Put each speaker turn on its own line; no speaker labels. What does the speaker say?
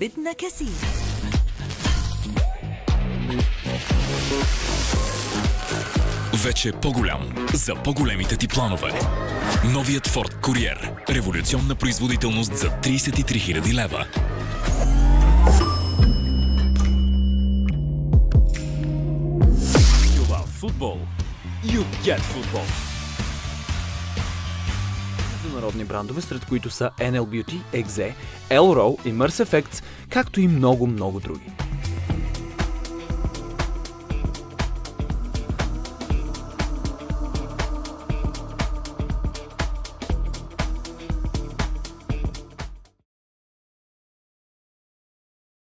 بدنا كثير.
Вече по-голям за по-големите ти планове. Новият Ford Courier. Революционна производителност за 33 000 лева.
You love football. You get football.
Международни брандове, сред които са NL Beauty, Exe, Elro и Merce Effects, както и много други.